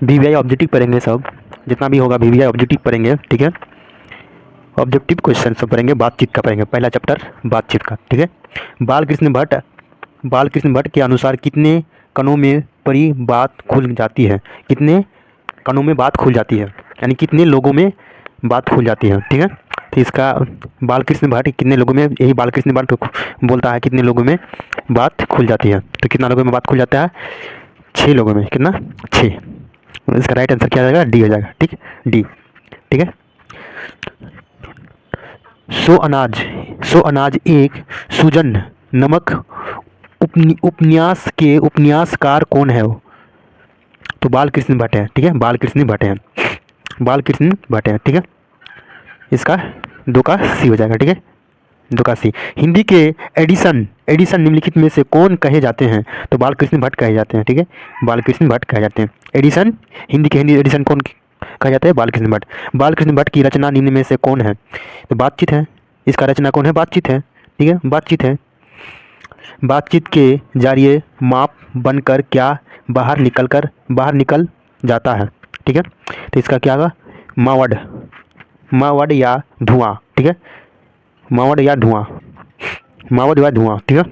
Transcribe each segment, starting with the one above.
VVI objective पढ़ेंगे सब, जितना भी होगा वीवीआई ऑब्जेक्टिव पढ़ेंगे, ठीक है। ऑब्जेक्टिव क्वेश्चन सब पढ़ेंगे, बातचीत का पढ़ेंगे, पहला चैप्टर बातचीत का, ठीक है। बालकृष्ण भट्ट के अनुसार कितने कणों में परी बात खुल जाती है? कितने कणों में बात खुल जाती है, यानी कितने लोगों में बात खुल जाती है, ठीक है। तो इसका बालकृष्ण भट्ट कितने लोगों में, यही बालकृष्ण भट्ट बोलता है कितने लोगों में बात खुल जाती है। तो कितना लोगों में बात खुल जाता है? 6 लोगों में। कितना? 6। इसका राइट आंसर क्या आ जाएगा? डी हो जाएगा, ठीक, डी, ठीक है। सो अनाज एक सूजन नमक उपन्यास के उपन्यासकार कौन है वो? तो बालकृष्ण भट्ट है, ठीक है, बालकृष्ण भट्ट है, बालकृष्ण भट्ट है, ठीक है। इसका 2 का सी हो जाएगा, ठीक है, 2 का सी। हिंदी के एडिसन निम्नलिखित में से कौन कहे जाते हैं? तो बालकृष्ण भट्ट कहे जाते हैं, ठीक है, बालकृष्ण भट्ट कहे जाते हैं। एडिसन, हिंदी एडिसन कौन कहा जाता है? बालकृष्ण भट्ट। बालकृष्ण भट्ट की रचना निम्न में से कौन है? तो बातचीत है। इसका रचना कौन है? बातचीत है, ठीक है, बातचीत है। बातचीत के जरिए माप बनकर क्या बाहर निकल जाता है, ठीक है। तो इसका क्या होगा? मावड़ या धुआं, ठीक है, मावड़ या धुआं, ठीक है,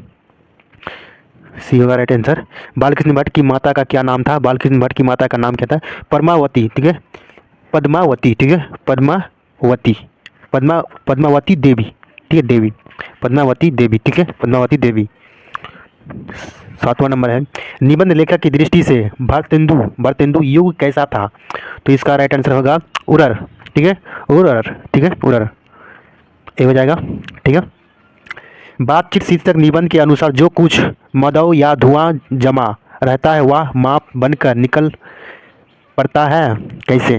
सी होगा राइट आंसर। बालकृष्ण भट्ट की माता का क्या नाम था? बालकृष्ण भट्ट की माता का नाम क्या था? पद्मावती, ठीक है, पद्मावती, ठीक है, पद्मावती देवी, ठीक है, देवी, पद्मावती देवी, ठीक है, पद्मावती देवी। 7वां नंबर है, निबंध लेखक की दृष्टि से भारतेंदु युग कैसा था? तो इसका राइट आंसर होगा उरर, ठीक है, उरर, ठीक है, उरर, ये हो जाएगा, ठीक है। बातचीत शीर्षक निबंध के अनुसार जो कुछ मदौ या धुआं जमा रहता है वह माप बनकर निकल पड़ता है कैसे?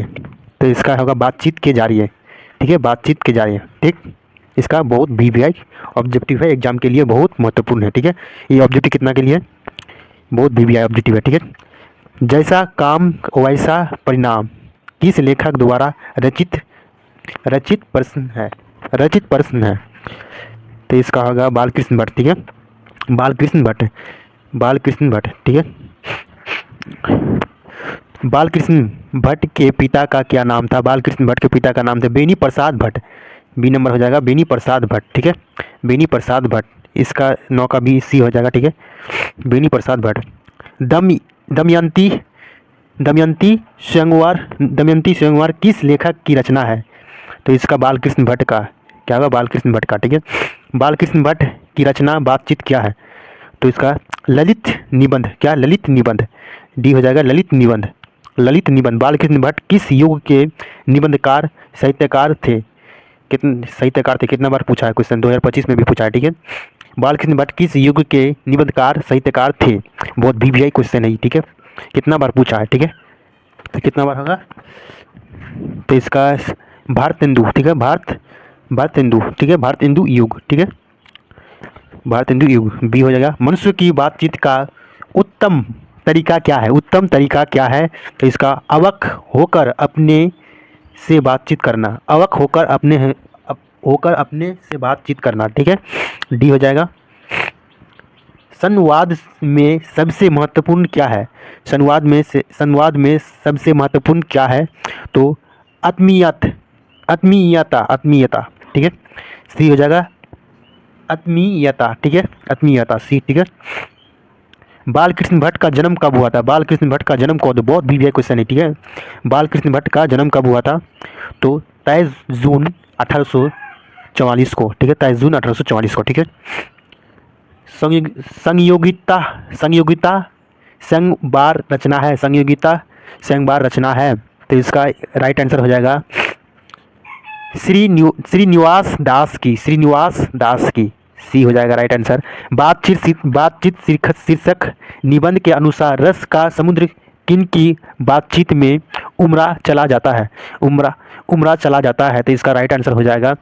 तो इसका होगा बातचीत के जरिए, ठीक है, बातचीत के जरिए, ठीक। इसका बहुत वीवीआई ऑब्जेक्टिव है, एग्जाम के लिए बहुत महत्वपूर्ण है, ठीक है। ये ऑब्जेक्टिव कितना के लिए? बहुत वीवीआई ऑब्जेक्टिव है, ठीक है। जैसा काम वैसा परिणाम किस लेखक द्वारा रचित प्रश्न है? तो इसका होगा बालकृष्ण भट्ट, ठीक है, बालकृष्ण भट्ट, ठीक है। बालकृष्ण भट्ट के पिता का क्या नाम था? बालकृष्ण भट्ट के पिता का नाम था बेनी प्रसाद भट्ट, बी नंबर हो जाएगा, बेनी प्रसाद भट्ट, ठीक है, बेनी प्रसाद भट्ट। इसका 9 का बी सी हो जाएगा, ठीक है, बेनी प्रसाद भट्ट। दमयंती स्वयंवर किस लेखक की रचना है? तो इसका बालकृष्ण भट्ट का क्या होगा? बालकृष्ण भट्ट का, ठीक है। बालकृष्ण भट्ट की रचना बातचीत क्या है? तो इसका ललित निबंध, क्या? ललित निबंध, डी हो जाएगा, ललित निबंध, ललित निबंध। बालकृष्ण भट्ट किस युग के निबंधकार साहित्यकार थे? कितना बार पूछा है क्वेश्चन, 2025 में भी पूछा है, ठीक है। बालकृष्ण भट्ट किस युग के निबंधकार साहित्यकार थे? बहुत वीवीआई क्वेश्चन है, ठीक है, कितना बार पूछा है, ठीक है, तो कितना बार होगा? तो इसका भारतेंदु, ठीक है, भारतेंदु, ठीक है, भारतेंदु युग, ठीक है, भारतेंदु युग, बी हो जाएगा। मनुष्य की बातचीत का उत्तम तरीका क्या है? उत्तम तरीका क्या है? तो इसका अवक होकर अपने से बातचीत करना, अवक होकर अपने से बातचीत करना, ठीक है, डी हो जाएगा। संवाद में सबसे महत्वपूर्ण क्या है? संवाद में सबसे महत्वपूर्ण क्या है? तो आत्मीयता, ठीक है, सी हो जाएगा, आत्मीयता, ठीक है, आत्मीयता, सी, ठीक है। बालकृष्ण भट्ट का जन्म कब हुआ था? बालकृष्ण भट्ट का जन्म कब? बहुत वीवीआई क्वेश्चन है, ठीक है। बालकृष्ण भट्ट का जन्म कब हुआ था? तो 23 जून 1844 को, ठीक है, 23 जून 1844 को, ठीक है। संयोगिता संगबार रचना है, संयोगिता संगबार रचना है। तो इसका राइट आंसर हो जाएगा श्रीनिवास दास की, सी हो जाएगा राइट आंसर। बातचीत शीर्षक निबंध के अनुसार रस का समुद्र किन की बातचीत में उमड़ा चला जाता है? तो इसका राइट आंसर हो जाएगा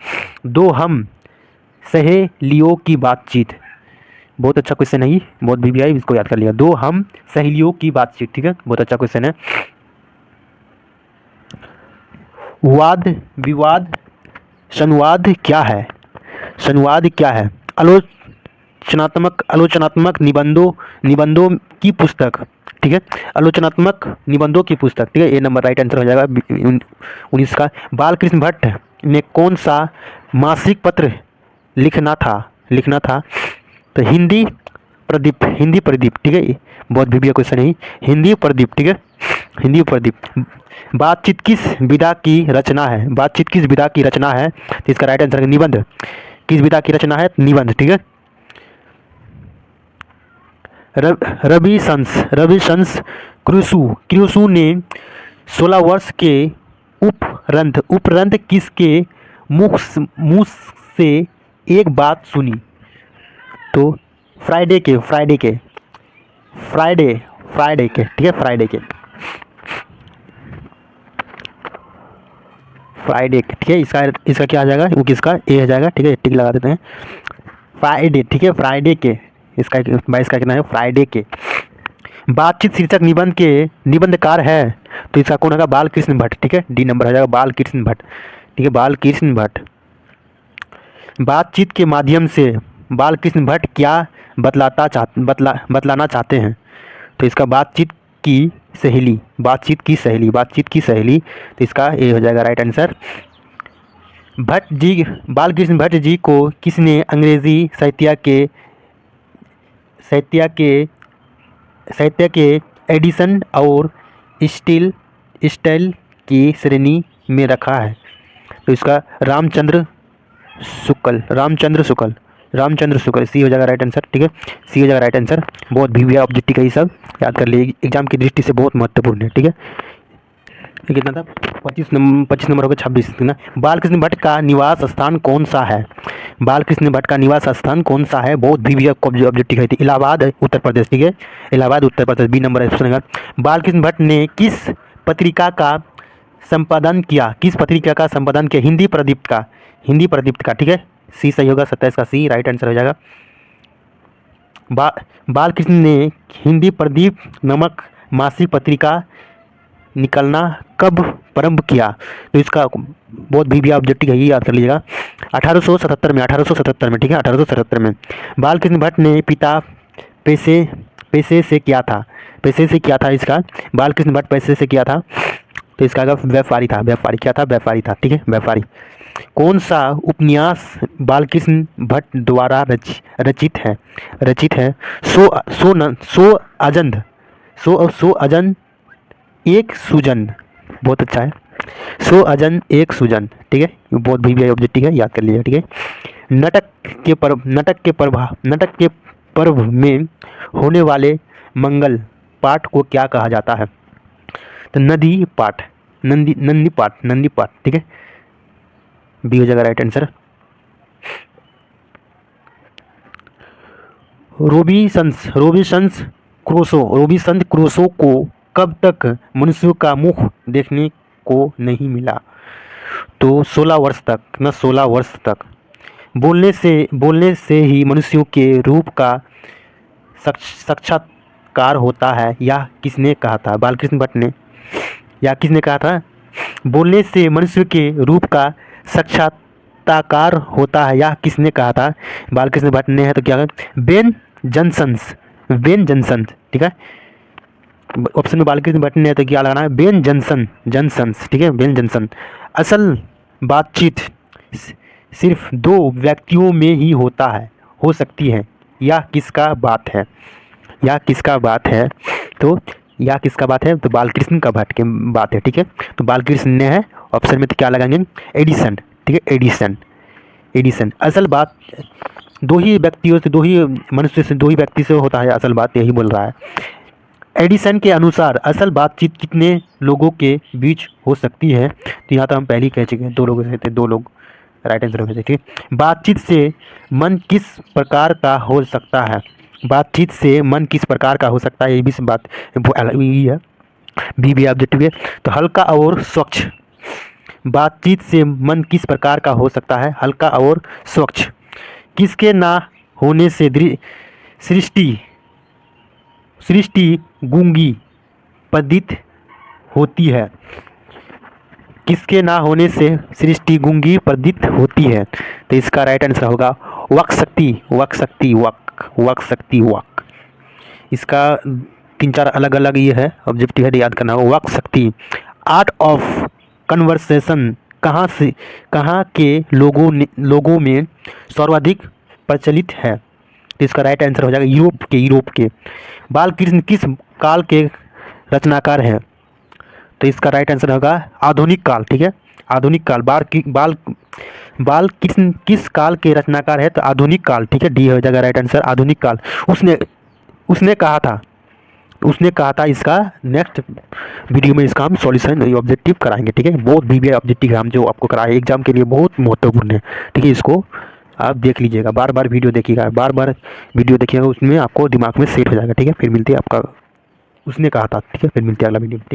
दो हम सहेलियों की बातचीत। बहुत अच्छा क्वेश्चन है, बहुत वीवीआई, इसको याद कर लिया। दो हम सहेलियों की बातचीत, ठीक है, बहुत अच्छा क्वेश्चन है। वाद विवाद संवाद क्या है? आलोचनात्मक निबंधों की पुस्तक, ठीक है। आलोचनात्मक निबंधों की पुस्तक, ठीक है, ये नंबर राइट आंसर हो जाएगा 19 का। बालकृष्ण भट्ट ने कौन सा मासिक पत्र लिखना था? तो हिंदी प्रदीप, हिंदी प्रदीप, ठीक है, बहुत भी क्वेश्चन है, हिंदी प्रदीप, ठीक है, हिंदी प्रदीप। बातचीत किस विधा की रचना है? बातचीत किस विधा की रचना है? तो इसका राइट आंसर है निबंध। किस विधा की रचना है? निबंध, ठीक है। रविशंस क्रूसू ने 16 वर्ष के उपरंत किसके मुख से एक बात सुनी? तो फ्राइडे के, ठीक है, फ्राइडे के, ठीक है। इसका क्या आ जाएगा? वो किसका? ए आ जाएगा, ठीक है, टिक लगा देते हैं। फ्राइडे, ठीक है, फ्राइडे के। इसका 22 का कितना है? फ्राइडे के। बातचीत शीर्षक निबंध के निबंधकार है, तो इसका कौन होगा? बालकृष्ण भट्ट, ठीक है, डी नंबर हो जाएगा, बालकृष्ण भट्ट, ठीक है, बालकृष्ण भट्ट। बातचीत के माध्यम से बालकृष्ण भट्ट क्या बतलाना चाहते हैं? तो इसका बातचीत की सहेली, तो इसका ए हो जाएगा राइट आंसर। बालकृष्ण भट्ट जी को किसने अंग्रेजी साहित्य के एडिशन और स्टाइल की श्रेणी में रखा है? तो इसका रामचंद्र शुक्ल, सी हो जाएगा राइट आंसर, ठीक है, सी हो जाएगा राइट आंसर। बहुत भी ऑब्जेक्टिव है, ये सब याद कर लिए, एग्जाम की दृष्टि से बहुत महत्वपूर्ण है, ठीक है। ये कितना था? 25 नंबर हो गया, 26 ना। बालकृष्ण भट्ट का निवास स्थान कौन सा है? बालकृष्ण भट्ट का निवास स्थान कौन सा है? बहुत भी ऑब्जेक्टिव है, इलाहाबाद उत्तर प्रदेश, ठीक है, इलाहाबाद उत्तर प्रदेश, बी नंबर है। बालकृष्ण भट्ट ने किस पत्रिका का संपादन किया? हिंदी प्रदीप्त का, ठीक है, सी सही होगा, 27 का सी राइट आंसर हो जाएगा। बालकृष्ण ने हिंदी प्रदीप नामक मासिक पत्रिका निकलना कब प्रारंभ किया? तो इसका बहुत भी ऑब्जेक्टिव है, ये याद कर लीजिएगा, 1877 में, ठीक है, 1877 में। बालकृष्ण भट्ट ने पिता पैसे से क्या था? इसका बालकृष्ण भट्ट पैसे से किया था, तो इसका व्यापारी था, ठीक है, व्यापारी। कौन सा उपन्यास बालकृष्ण भट्ट द्वारा रचित है? सो अजन एक सूजन, बहुत अच्छा है, सो अजन एक सूजन, ठीक है, बहुत भी ऑब्जेक्टिव है, याद कर लीजिए, ठीक है। नाटक के पर्व में होने वाले मंगल पाठ को क्या कहा जाता है? तो नंदी पाठ, ठीक है, बी हो जाएगा राइट आंसर। रोबिन्सन क्रूसो को कब तक मनुष्य का मुख देखने को नहीं मिला? तो 16 वर्ष तक। बोलने से ही मनुष्यों के रूप का साक्षात्कार होता है, यह किसने कहा था? बालकृष्ण भट्ट ने। या किसने कहा था? बोलने से मनुष्य के रूप का साक्षात्कार होता है, यह किसने कहा था? बालकृष्ण भट्ट ने है, तो क्या? बेन जॉनसन, ठीक है, ऑप्शन में बालकृष्ण भट्ट ने है, तो क्या लगाना है? बेन जॉनसन, ठीक है, बेन जॉनसन। असल बातचीत सिर्फ दो व्यक्तियों में ही हो सकती है, यह किसका बात है? तो यह किसका बात है? तो बालकृष्ण का भट्ट की बात है, ठीक है, तो बालकृष्ण ने है, ऑप्शन में तो क्या लगाएंगे? एडिसन, ठीक है, एडिसन। असल बात दो ही मनुष्य से, दो ही व्यक्ति से होता है, असल बात यही बोल रहा है। एडिसन के अनुसार असल बातचीत कितने लोगों के बीच हो सकती है? तो यहाँ तो हम पहले ही कह चुके हैं, 2 लोगों से थे, 2 लोग राइट आंसर हो सकते। बातचीत से मन किस प्रकार का हो सकता है? ये भी बात ही है, भी ऑब्जेक्टिव है, तो हल्का और स्वच्छ। बातचीत से मन किस प्रकार का हो सकता है? हल्का और स्वच्छ। किसके ना होने से सृष्टि गूंगी प्रतीत होती है? किसके ना होने से सृष्टि गूंगी प्रतीत होती है? तो इसका राइट आंसर होगा वक शक्ति। इसका तीन चार अलग अलग ये है ऑब्जेक्टिव है, याद करना होगा। वाक शक्ति, आर्ट ऑफ कन्वर्सेशन कहाँ के लोगों में सर्वाधिक प्रचलित है? तो इसका राइट आंसर हो जाएगा यूरोप के। बालकृष्ण किस काल के रचनाकार हैं? तो इसका राइट आंसर होगा आधुनिक काल। ठीक है, आधुनिक काल। बालकृष्ण किस काल के रचनाकार है? तो आधुनिक काल। ठीक है, डी हो जाएगा राइट आंसर, आधुनिक काल। उसने कहा था इसका नेक्स्ट वीडियो में इसका हम सॉल्यूशन ऑब्जेक्टिव कराएंगे। ठीक है, बहुत भी ऑब्जेक्टिव हम जो आपको कराए एग्जाम के लिए बहुत महत्वपूर्ण है। ठीक है, इसको आप देख लीजिएगा, बार बार वीडियो देखिएगा, बार बार वीडियो देखिएगा, उसमें आपको दिमाग में सेट हो जाएगा। ठीक है, फिर मिलते हैं आपका उसने कहा था। ठीक है, फिर मिलते हैं अगला वीडियो। ठीक है।